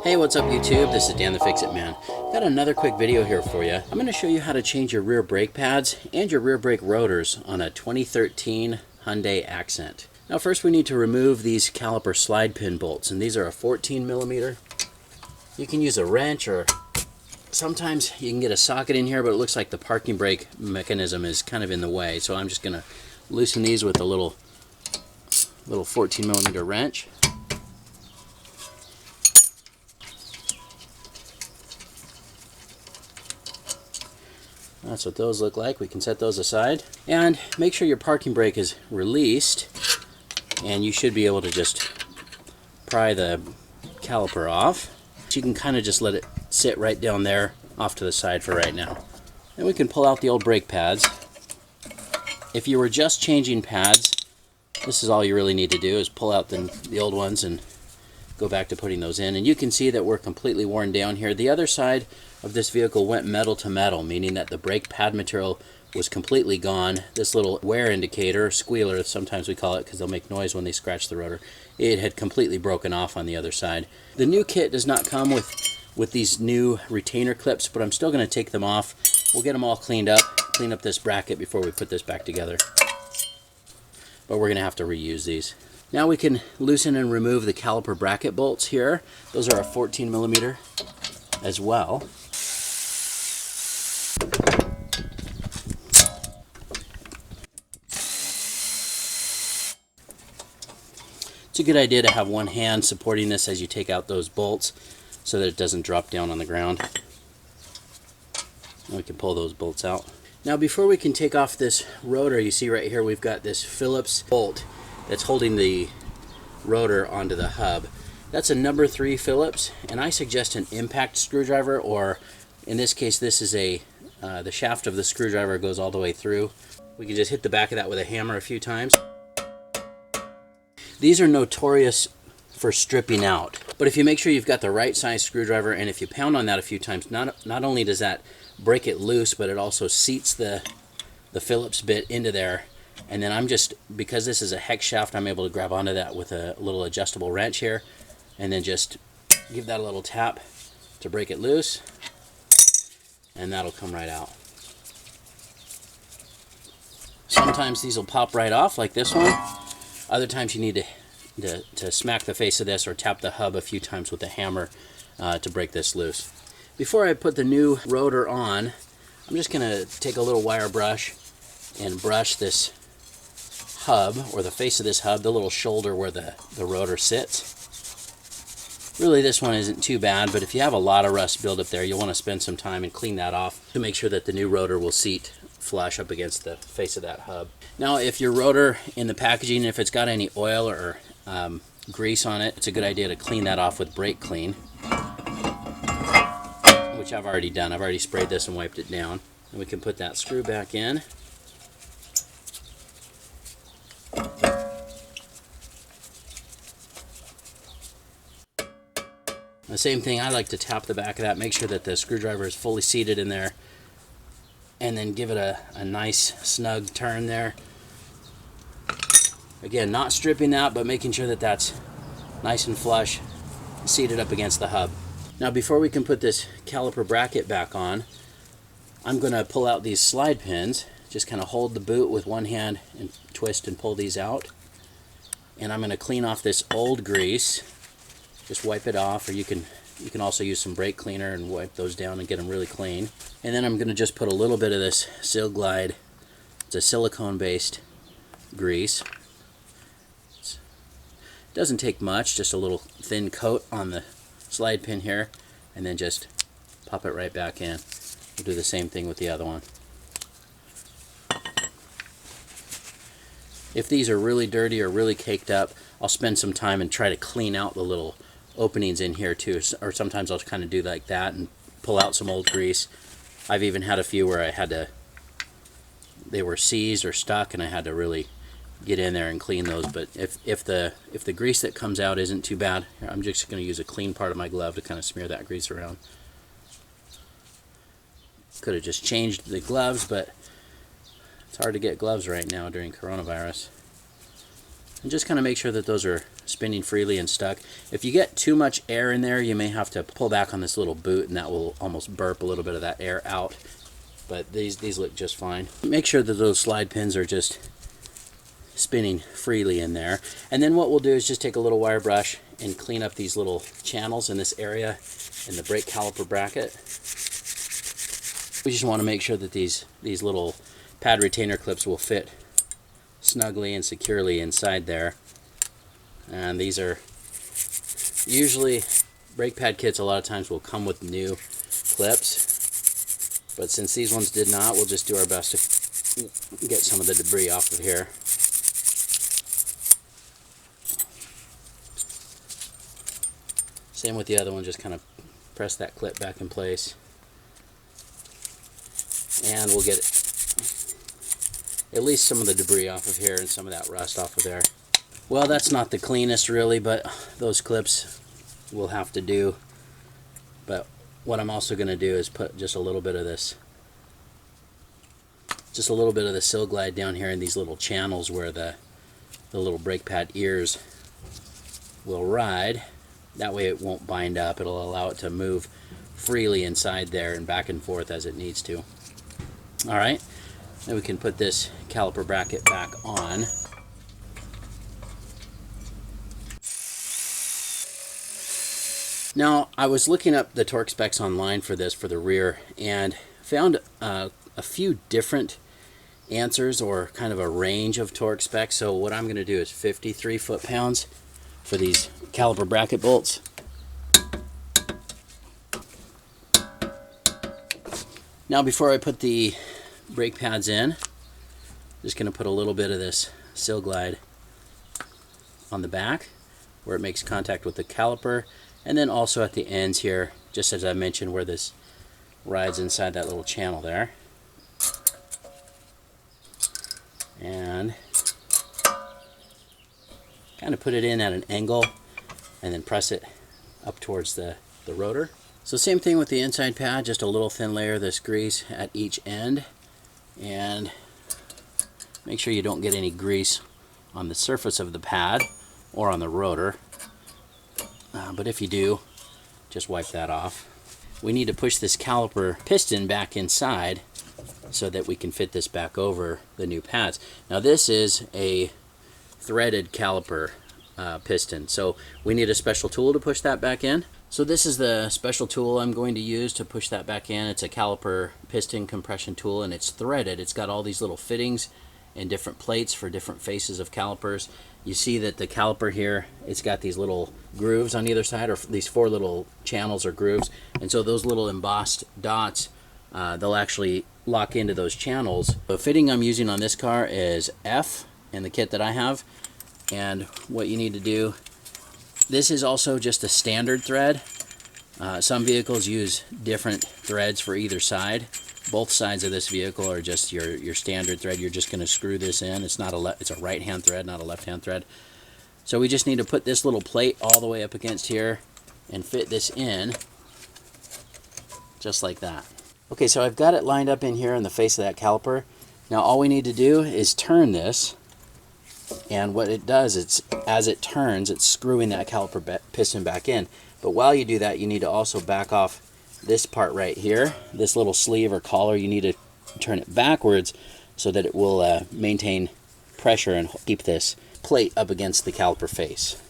Hey, what's up YouTube? This is Dan the Fix-It Man. Got another quick video here for you. I'm going to show you how to change your rear brake pads and your rear brake rotors on a 2013 Hyundai Accent. Now first we need to remove these caliper slide pin bolts, and these are a 14mm. You can use a wrench, or sometimes you can get a socket in here, but it looks like the parking brake mechanism is kind of in the way, so I'm just going to loosen these with a little 14mm wrench. That's what those look like. We can set those aside. And make sure your parking brake is released, and you should be able to just pry the caliper off. So you can kind of just let it sit right down there off to the side for right now. Then we can pull out the old brake pads. If you were just changing pads, this is all you really need to do, is pull out the old ones and go back to putting those in. And you can see that we're completely worn down here. The other side of this vehicle went metal to metal, meaning that the brake pad material was completely gone. This little wear indicator, squealer sometimes we call it because they'll make noise when they scratch the rotor, it had completely broken off on the other side. The new kit does not come with these new retainer clips, but I'm still going to take them off. We'll get them all clean up this bracket before we put this back together. But we're going to have to reuse these. Now we can loosen and remove the caliper bracket bolts here. Those are a 14mm as well. It's a good idea to have one hand supporting this as you take out those bolts so that it doesn't drop down on the ground. And we can pull those bolts out. Now before we can take off this rotor, you see right here we've got this Phillips bolt that's holding the rotor onto the hub. That's a number 3 Phillips, and I suggest an impact screwdriver, or in this case this is the shaft of the screwdriver goes all the way through. We can just hit the back of that with a hammer a few times. These are notorious for stripping out, but if you make sure you've got the right size screwdriver, and if you pound on that a few times, not only does that break it loose, but it also seats the Phillips bit into there. And then because this is a hex shaft, I'm able to grab onto that with a little adjustable wrench here, and then just give that a little tap to break it loose, and that'll come right out. Sometimes these will pop right off like this one. Other times you need to smack the face of this or tap the hub a few times with a hammer to break this loose. Before I put the new rotor on, I'm just going to take a little wire brush and brush this hub, or the face of this hub, the little shoulder where the rotor sits. Really this one isn't too bad, but if you have a lot of rust buildup there, you'll want to spend some time and clean that off to make sure that the new rotor will seat flush up against the face of that hub. Now if your rotor in the packaging, if it's got any oil or grease on it, it's a good idea to clean that off with brake clean, which I've already done. I've already sprayed this and wiped it down. And we can put that screw back in. The same thing, I like to tap the back of that, make sure that the screwdriver is fully seated in there, and then give it a nice snug turn there. Again, not stripping that, but making sure that that's nice and flush, seated up against the hub. Now before we can put this caliper bracket back on, I'm going to pull out these slide pins. Just kind of hold the boot with one hand and twist and pull these out. And I'm going to clean off this old grease. Just wipe it off, or you can also use some brake cleaner and wipe those down and get them really clean. And then I'm going to just put a little bit of this sil-glyde. It's a silicone-based grease. It doesn't take much, just a little thin coat on the slide pin here, and then just pop it right back in. We'll do the same thing with the other one. If these are really dirty or really caked up, I'll spend some time and try to clean out the little openings in here too, or sometimes I'll kind of do like that and pull out some old grease. I've even had a few where they were seized or stuck, and I had to really get in there and clean those. But if the grease that comes out isn't too bad, I'm just going to use a clean part of my glove to kind of smear that grease around. Could have just changed the gloves, but it's hard to get gloves right now during coronavirus. And just kind of make sure that those are spinning freely and stuck. If you get too much air in there, you may have to pull back on this little boot, and that will almost burp a little bit of that air out. But these look just fine. Make sure that those slide pins are just spinning freely in there. And then what we'll do is just take a little wire brush and clean up these little channels in this area in the brake caliper bracket. We just want to make sure that these little pad retainer clips will fit snugly and securely inside there. And these are usually, brake pad kits a lot of times will come with new clips, but since these ones did not, we'll just do our best to get some of the debris off of here. Same with the other one, just kind of press that clip back in place, and we'll get at least some of the debris off of here and some of that rust off of there. Well, that's not the cleanest really, but those clips will have to do. But what I'm also going to do is put just a little bit of this, just a little bit of the sil-glyde down here in these little channels where the little brake pad ears will ride. That way it won't bind up. It'll allow it to move freely inside there and back and forth as it needs to. Alright, then we can put this caliper bracket back on. Now, I was looking up the torque specs online for this, for the rear, and found a few different answers, or kind of a range of torque specs. So what I'm going to do is 53 foot-pounds for these caliper bracket bolts. Now, before I put the brake pads in, I'm just going to put a little bit of this sil-glyde on the back where it makes contact with the caliper, and then also at the ends here, just as I mentioned, where this rides inside that little channel there. And kind of put it in at an angle and then press it up towards the rotor. So same thing with the inside pad, just a little thin layer of this grease at each end, and make sure you don't get any grease on the surface of the pad or on the rotor, but if you do, just wipe that off. We need to push this caliper piston back inside so that we can fit this back over the new pads. Now this is a threaded caliper piston, so we need a special tool to push that back in. So this is the special tool I'm going to use to push that back in. It's a caliper piston compression tool, and it's threaded. It's got all these little fittings and different plates for different faces of calipers. You see that the caliper here, it's got these little grooves on either side, or these 4 little channels or grooves, and so those little embossed dots, they'll actually lock into those channels. The fitting I'm using on this car is F in the kit that I have, and what you need to do, this is also just a standard thread. Some vehicles use different threads for either side. Both sides of this vehicle are just your standard thread. You're just going to screw this in. It's not it's a right-hand thread, not a left-hand thread. So we just need to put this little plate all the way up against here and fit this in just like that. Okay, so I've got it lined up in here in the face of that caliper. Now all we need to do is turn this, and what it does, it's as it turns, it's screwing that caliper piston back in. But while you do that, you need to also back off this part right here, this little sleeve or collar. You need to turn it backwards so that it will maintain pressure and keep this plate up against the caliper face.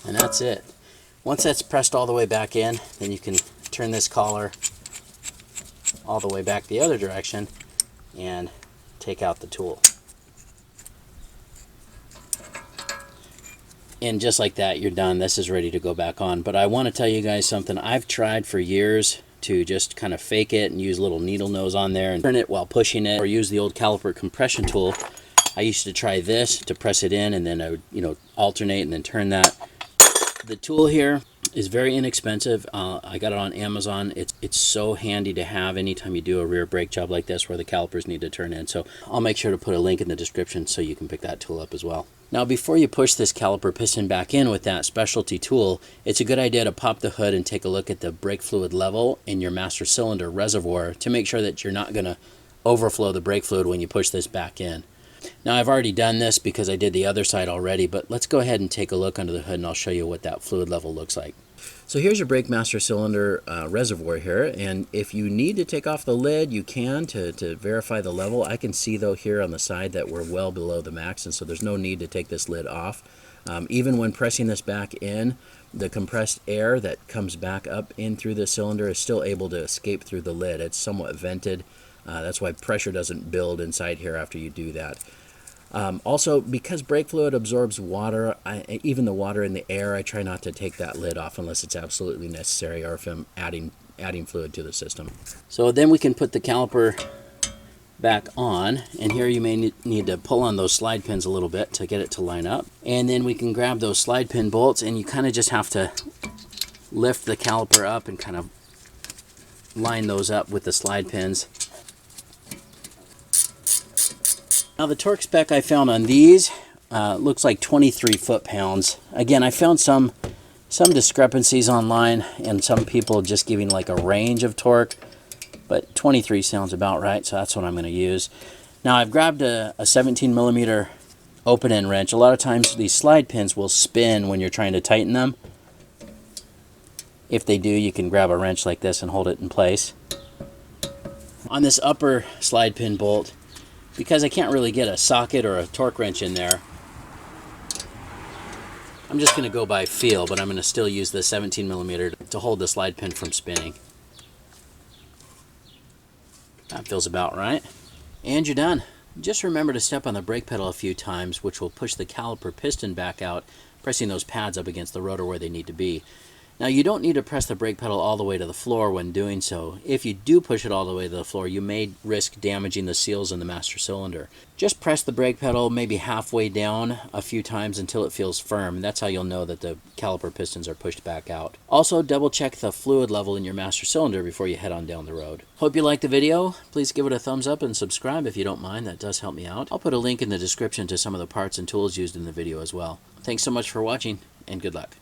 And that's it. Once that's pressed all the way back in, then you can turn this collar all the way back the other direction and take out the tool. And just like that, you're done. This is ready to go back on. But I want to tell you guys something. I've tried for years to just kind of fake it and use a little needle nose on there and turn it while pushing it, or use the old caliper compression tool. I used to try this to press it in, and then I would, alternate and then turn that. The tool here is very inexpensive. I got it on Amazon. It's so handy to have anytime you do a rear brake job like this where the calipers need to turn in. So I'll make sure to put a link in the description so you can pick that tool up as well. Now before you push this caliper piston back in with that specialty tool, it's a good idea to pop the hood and take a look at the brake fluid level in your master cylinder reservoir to make sure that you're not going to overflow the brake fluid when you push this back in. Now I've already done this because I did the other side already, but let's go ahead and take a look under the hood and I'll show you what that fluid level looks like. So here's your brake master cylinder reservoir here, and if you need to take off the lid, you can to verify the level. I can see though here on the side that we're well below the max, and so there's no need to take this lid off. Even when pressing this back in, the compressed air that comes back up in through the cylinder is still able to escape through the lid. It's somewhat vented. That's why pressure doesn't build inside here after you do that. Also, because brake fluid absorbs water, even the water in the air, I try not to take that lid off unless it's absolutely necessary or if I'm adding fluid to the system. So then we can put the caliper back on, and here you may need to pull on those slide pins a little bit to get it to line up. And then we can grab those slide pin bolts, and you kind of just have to lift the caliper up and kind of line those up with the slide pins. Now the torque spec I found on these looks like 23 foot-pounds. Again, I found some discrepancies online and some people just giving like a range of torque, but 23 sounds about right, so that's what I'm going to use. Now I've grabbed a 17 millimeter open-end wrench. A lot of times these slide pins will spin when you're trying to tighten them. If they do, you can grab a wrench like this and hold it in place. On this upper slide pin bolt, because I can't really get a socket or a torque wrench in there, I'm just going to go by feel, but I'm going to still use the 17 millimeter to hold the slide pin from spinning. That feels about right. And you're done. Just remember to step on the brake pedal a few times, which will push the caliper piston back out, pressing those pads up against the rotor where they need to be. Now you don't need to press the brake pedal all the way to the floor when doing so. If you do push it all the way to the floor, you may risk damaging the seals in the master cylinder. Just press the brake pedal maybe halfway down a few times until it feels firm. That's how you'll know that the caliper pistons are pushed back out. Also, double check the fluid level in your master cylinder before you head on down the road. Hope you liked the video. Please give it a thumbs up and subscribe if you don't mind. That does help me out. I'll put a link in the description to some of the parts and tools used in the video as well. Thanks so much for watching, and good luck.